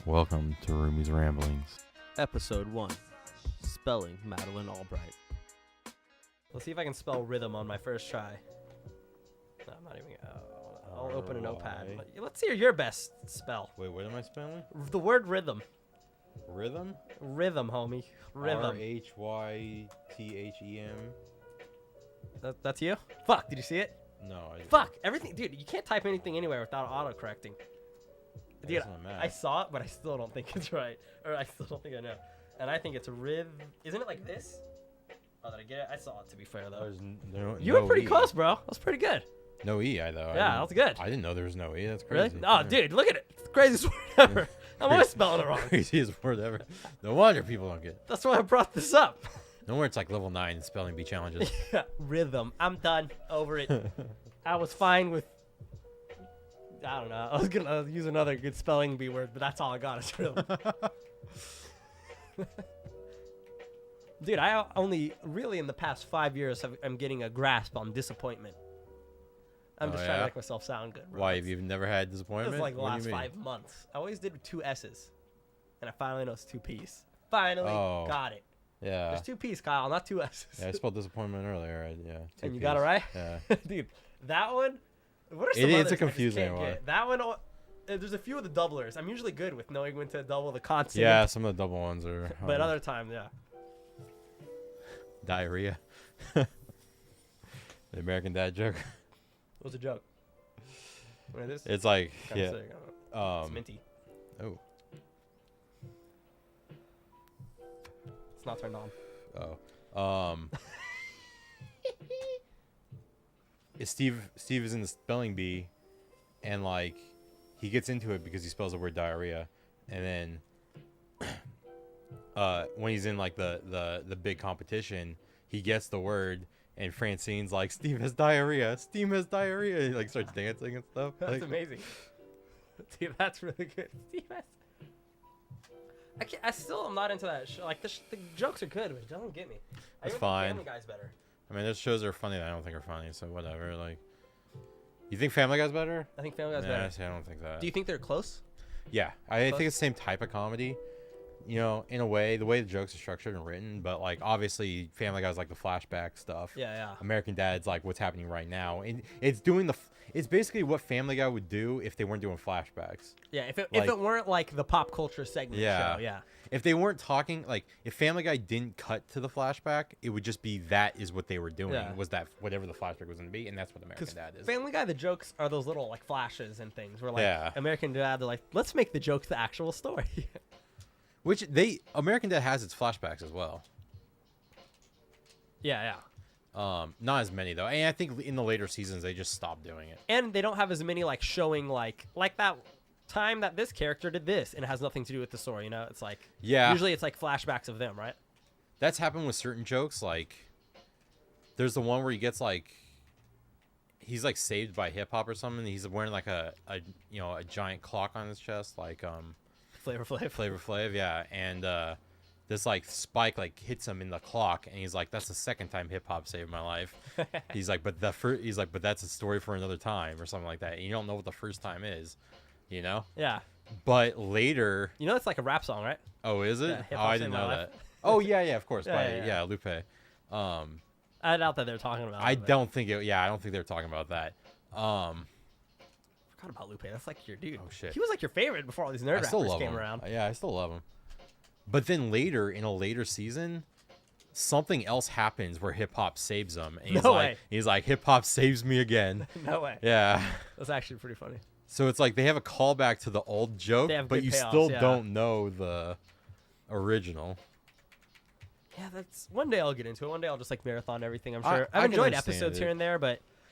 Welcome to Roomies Ramblings. Episode 1. Spelling Madeleine Albright. Let's see if I can spell rhythm on my first try. No, I'm not even. I'll open a notepad. Let's hear your best spell. Wait, what am I spelling? The word rhythm. Rhythm? Rhythm, homie. Rhythm. RHYTHEM. That's you? Fuck, did you see it? No, I Fuck, everything. Dude, you can't type anything anywhere without auto-correcting. Dude, I saw it, but I still don't think it's right. Or I still don't think I know. And I think it's Isn't it like this? Oh, did I get it? I saw it, to be fair, though. You were pretty close, bro. That was pretty good. No E, though. Yeah, that was good. I didn't know there was no E. That's crazy. Really? Oh, dude, look at it. It's the craziest word ever. I'm always spelling it wrong. Craziest word ever. No wonder people don't get it. That's why I brought this up. No wonder it's like level 9 spelling bee challenges. Yeah, rhythm. I'm done. Over it. I was fine with... I don't know. I was going to use another good spelling bee word, but that's all I got. It's rhythm. Dude, I only really in the past 5 years I'm getting a grasp on disappointment. I'm just trying to make myself sound good, bro. Why? You've never had disappointment? It was like the last 5 months. I always did with 2 S's. And I finally know it's 2 P's. Finally got it. Yeah. There's 2 P's, Kyle, not 2 S's. Yeah, I spelled disappointment earlier. Right? Yeah. And you got it right? Yeah. Dude, that one... What are some It's others a confusing one. get? That one... There's a few of the doublers. I'm usually good with knowing when to double the consonant. Yeah, some of the double ones are... But other times, yeah. Diarrhea. The American Dad joke. What's a joke? What is this? It's like, Kinda yeah. sick. It's minty. Oh. It's not turned on. Oh. Steve is in the spelling bee, and like he gets into it because he spells the word diarrhea, and then when he's in like the big competition, he gets the word, and Francine's like, Steve has diarrhea, Steve has diarrhea, and he like starts dancing and stuff. That's like, amazing. Dude, that's really good. Steve has... I still am not into that show. Like the jokes are good, but it doesn't get me. It's I fine. Think Family Guy's better. I mean, there's shows that are funny that I don't think are funny, so whatever. Like, you think Family Guy's better? I think Family Guy's Yeah, better. see, I don't think that. Do you think they're close? Yeah, I think it's the same type of comedy. You know, in a way, the way the jokes are structured and written, but like obviously, Family Guy's like the flashback stuff. Yeah. American Dad's like what's happening right now, and it's doing it's basically what Family Guy would do if they weren't doing flashbacks. Yeah, if it weren't like the pop culture segment show, yeah. If they weren't talking, like if Family Guy didn't cut to the flashback, it would just be that is what they were doing. Yeah. Was that whatever the flashback was going to be, and that's what American Dad is. Family Guy, the jokes are those little like flashes and things. Where like Yeah. American Dad, they're like, let's make the jokes the actual story. Which American Dad has its flashbacks as well. Yeah. Not as many though, and I think in the later seasons they just stopped doing it. And they don't have as many like showing like that time that this character did this, and it has nothing to do with the story. You know, it's like usually it's like flashbacks of them, right? That's happened with certain jokes. Like, there's the one where he gets like, he's like saved by hip hop or something. He's wearing like a giant clock on his chest, like Flavor Flav, yeah, and this like spike like hits him in the clock, and he's like, that's the second time hip hop saved my life. He's like, but that's a story for another time or something like that. And you don't know what the first time is, you know? Yeah. But later, you know, it's like a rap song, right? Oh, is it? Yeah, I didn't know that. Oh yeah, of course. Yeah. Lupe. I doubt that they're talking about. I don't think they're talking about that. Forgot about Lupe. That's like your dude. Oh shit. He was like your favorite before all these nerd rappers came around. Yeah, I still love him. But then later in a later season, something else happens where hip hop saves him, and he's like, hip hop saves me again. No way. Yeah. That's actually pretty funny. So it's like they have a callback to the old joke, but you still don't know the original. Yeah, that's one day I'll get into it. One day I'll just like marathon everything. I'm sure I've enjoyed episodes here and there,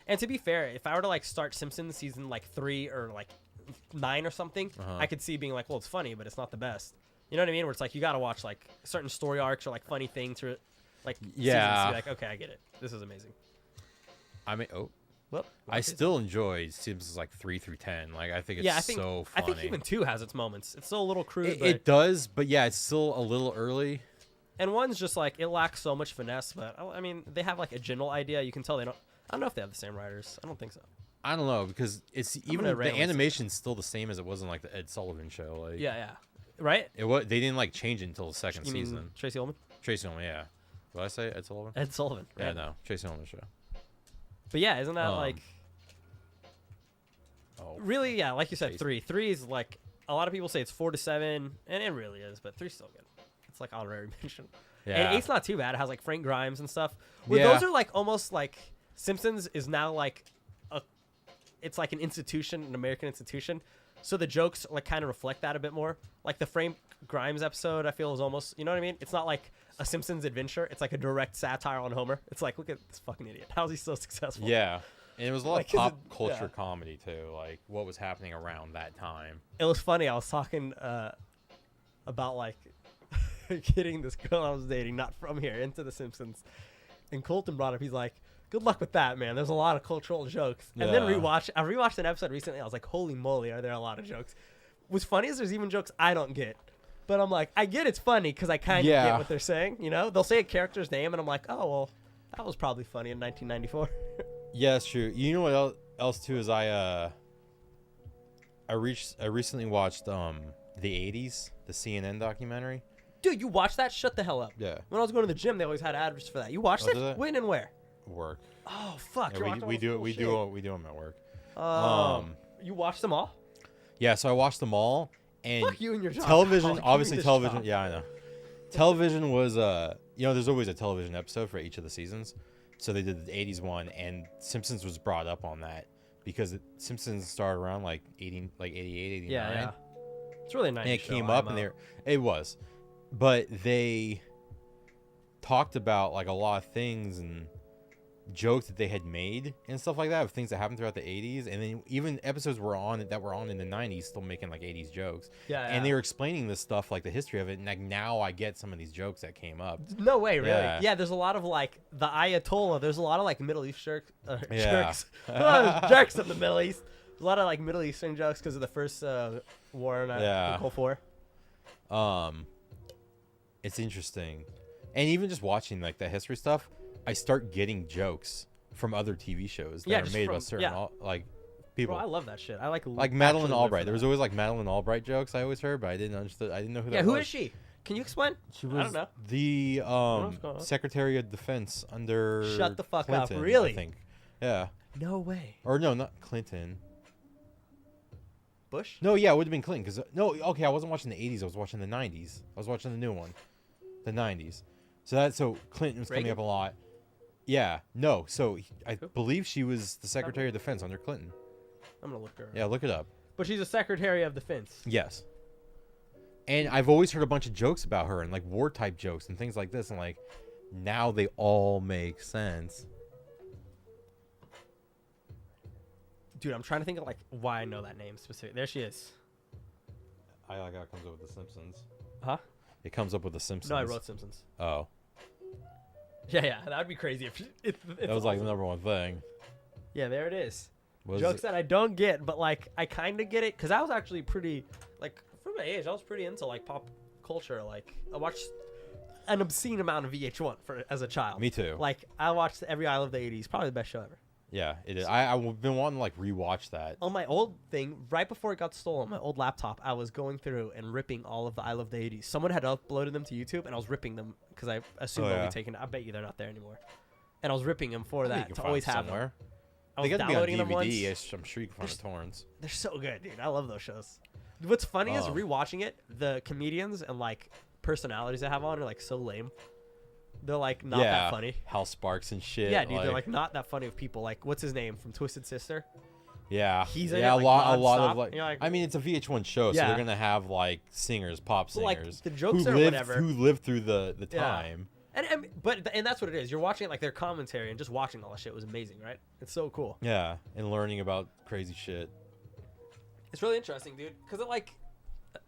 and to be fair, if I were to like start Simpsons season like 3 or like 9 or something, I could see being like, well, it's funny, but it's not the best. You know what I mean? Where it's like you got to watch like certain story arcs or like funny things or like seasons to be like, okay, I get it. This is amazing. I mean, well, I still enjoy Simpsons like 3 through 10. Like I think it's so funny. I think even 2 has its moments. It's still a little crude. It does, but yeah, it's still a little early. And 1's just like it lacks so much finesse, but I mean they have like a general idea. You can tell they don't. I don't know if they have the same writers. I don't think so. I don't know because it's even the animation's still the same as it was in like the Ed Sullivan show. Like yeah. right? They didn't like change it until the second You season. mean Tracy Ullman? Tracy Ullman, yeah. What did I say? Ed Sullivan? Ed Sullivan. Yeah, Right? no. Tracy Ullman show. But yeah, isn't that like... Oh, really, yeah, like you said, Tracy. 3. 3 is like... A lot of people say it's 4 to 7, and it really is, but 3's still good. It's like honorary mention. yeah. And 8's not too bad. It has like Frank Grimes and stuff. Where Yeah. those are like almost like... Simpsons is now like... It's like an institution, an American institution. So the jokes like kind of reflect that a bit more. Like the Frank Grimes episode, I feel is almost, you know what I mean? It's not like a Simpsons adventure. It's like a direct satire on Homer. It's like, look at this fucking idiot. How is he so successful? Yeah. And it was a lot Like, of pop yeah. culture comedy, too. Like, what was happening around that time. It was funny. I was talking about like getting this girl I was dating, not from here, into The Simpsons. And Colton brought up, he's like, good luck with that, man. There's a lot of cultural jokes. And then I rewatched an episode recently. I was like, holy moly, are there a lot of jokes? What's funny is there's even jokes I don't get. But I'm like, I get it's funny because I kind of get what they're saying. You know, they'll say a character's name, and I'm like, oh, well, that was probably funny in 1994. Yeah, that's true. You know what else too is I recently watched the 80s, the CNN documentary. Dude, you watched that? Shut the hell up. Yeah. When I was going to the gym, they always had adverts for that. You watched it? did they? When and where? Work. Oh, fuck. Yeah, we do them at work. You watched them all? Yeah, so I watched them all, and Fuck you and your job. television, Give me obviously this television. job. Yeah, I know. Television was there's always a television episode for each of the seasons. So they did the 80s one, and Simpsons was brought up on that because Simpsons started around like 88, 89. Yeah. It's really nice. And it came up, and it was, but they talked about like a lot of things and jokes that they had made and stuff like that of things that happened throughout the 80s, and then even episodes were on in the 90s still making like 80s jokes. And they were explaining this stuff, like the history of it, and like now I get some of these jokes that came up. No way, really. Yeah. There's a lot of like the Ayatollah. There's a lot of like Middle East jerks. Yeah. Jerks of the Middle East. There's a lot of like Middle Eastern jokes because of the first war in the Gulf War. It's interesting, and even just watching like the history stuff, I start getting jokes from other TV shows that are made by certain like people. Bro, I love that shit. I like Madeleine Albright. There was always like Madeleine Albright jokes I always heard, but I didn't know who that was. Who is she? Can you explain? She was I don't know. the Secretary of Defense under Shut the fuck Clinton, up. Really? I think. Yeah. No way. Or no, not Clinton. Bush? No, yeah, it would have been Clinton. I wasn't watching the 80s. I was watching the 90s. I was watching the new one, the 90s. So Clinton was coming up a lot. Yeah, no. So I believe she was the Secretary of Defense under Clinton. I'm gonna look her up. Yeah, look it up. But she's a Secretary of Defense. Yes. And I've always heard a bunch of jokes about her and like war type jokes and things like this, and like now they all make sense. Dude, I'm trying to think of like why I know that name specifically. There she is. I like how it comes up with The Simpsons. Huh? It comes up with The Simpsons. No, I wrote Simpsons. Oh. Yeah, that would be crazy if that was like the number one thing. Yeah, there it is. Was Jokes that I don't get, but like I kind of get it because I was actually pretty like for my age, I was pretty into like pop culture. Like I watched an obscene amount of VH1 as a child. Me too. Like I watched every I Love the 80s, probably the best show ever. Yeah, it is. I've been wanting to like rewatch that. On my old thing, right before it got stolen, my old laptop, I was going through and ripping all of the I Love the 80s. Someone had uploaded them to YouTube, and I was ripping them because I assumed they'll be taken. I bet you they're not there anymore. And I was ripping them for that to always have them. I was downloading them once. I'm sure you can find the torrents. They're so good, dude. I love those shows. What's funny is rewatching it, the comedians and like personalities they have on are like so lame. They're like not that funny. Hal Sparks and shit. Yeah, dude, they're like not that funny of people. Like what's his name from Twisted Sister? Yeah, he's in a lot of like. You're like, I mean, it's a VH1 show, so they're gonna have like singers, pop singers, like, the jokes or whatever, who lived through the time. And that's what it is. You're watching like their commentary and just watching all that shit was amazing, right? It's so cool. Yeah, and learning about crazy shit. It's really interesting, dude. Because it like,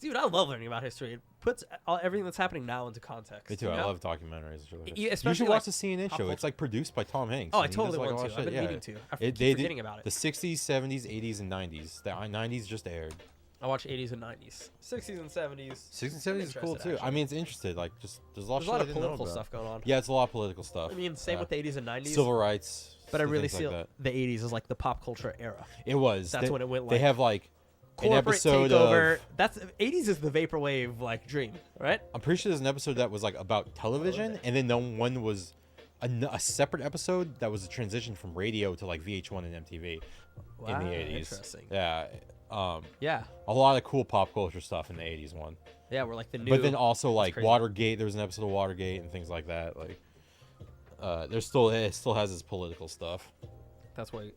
dude, I love learning about history. It puts everything that's happening now into context. Me too. I love documentaries. It's really you should watch the CNN show. It's like produced by Tom Hanks. Oh, I totally want to. I've been meaning to. I keep forgetting about it. The 60s, 70s, 80s, and 90s. The 90s just aired. I watch 80s and 90s. 60s and 70s. 60s and 70s is cool too. Actually. I mean, it's interesting. Like, just there's a lot of political stuff going on. Yeah, it's a lot of political stuff. I mean, same with the 80s and 90s. Civil rights. But I really feel the 80s is like the pop culture era. It was. That's when it went. They have like corporate takeover. That's 80s is the vaporwave like dream, right? I'm pretty sure there's an episode that was like about television, and then one was a separate episode that was a transition from radio to like VH1 and MTV in the 80s. Interesting. Yeah. Yeah. A lot of cool pop culture stuff in the 80s one. Yeah, we're like the new. But then also like Watergate. There was an episode of Watergate and things like that. Like, it still has its political stuff. That's why.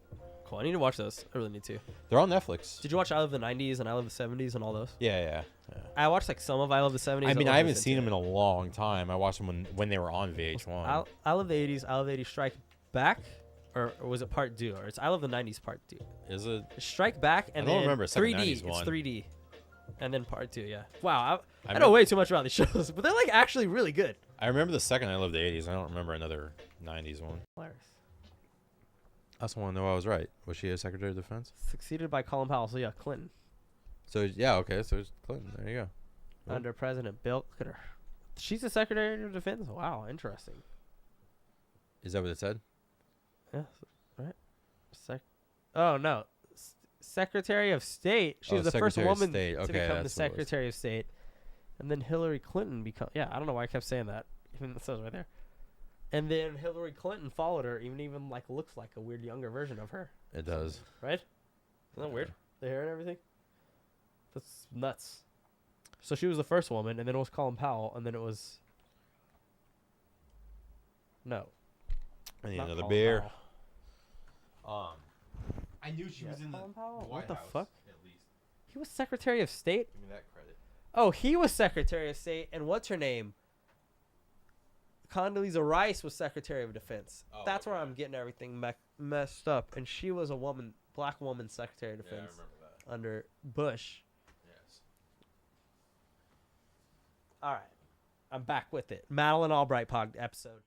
Cool. I need to watch those. I really need to. They're on Netflix. Did you watch I Love the 90s and I Love the 70s and all those? Yeah. I watched like some of I Love the 70s. I mean, I haven't seen them in a long time. I watched them when they were on VH1. I Love the 80s. I Love the 80s Strike Back, or was it Part 2? Or it's I Love the 90s Part 2. Is it? Strike Back and I don't then remember 3D. It's 3D, and then Part 2. Yeah. Wow. I know way too much about these shows, but they're like actually really good. I remember the second I Love the 80s. I don't remember another 90s one. Hilarious. I just want to know I was right. Was she a Secretary of Defense? Succeeded by Colin Powell. So yeah, Clinton. So yeah, okay. So it's Clinton. There you go. Cool. Under President Bill. Look at her. She's the Secretary of Defense. Wow, interesting. Is that what it said? Yeah, right. Oh no, Secretary of State. She was the first woman to become the Secretary of State, and then Hillary Clinton become. Yeah, I don't know why I kept saying that. Even it says right there. And then Hillary Clinton followed her. Even like looks like a weird younger version of her. It does. Right? Isn't that weird? The hair and everything. That's nuts. So she was the first woman, and then it was Colin Powell, and then it was. No. I need another beer. I knew she was in the White What the House, fuck? at least. He was Secretary of State? Give me that credit. Oh, he was Secretary of State, and what's her name? Condoleezza Rice was Secretary of Defense. Oh, That's where I'm getting everything messed up. And she was a woman, black woman Secretary of Defense. Yeah, I remember that. Under Bush. Yes. All right. I'm back with it. Madeleine Albright episode.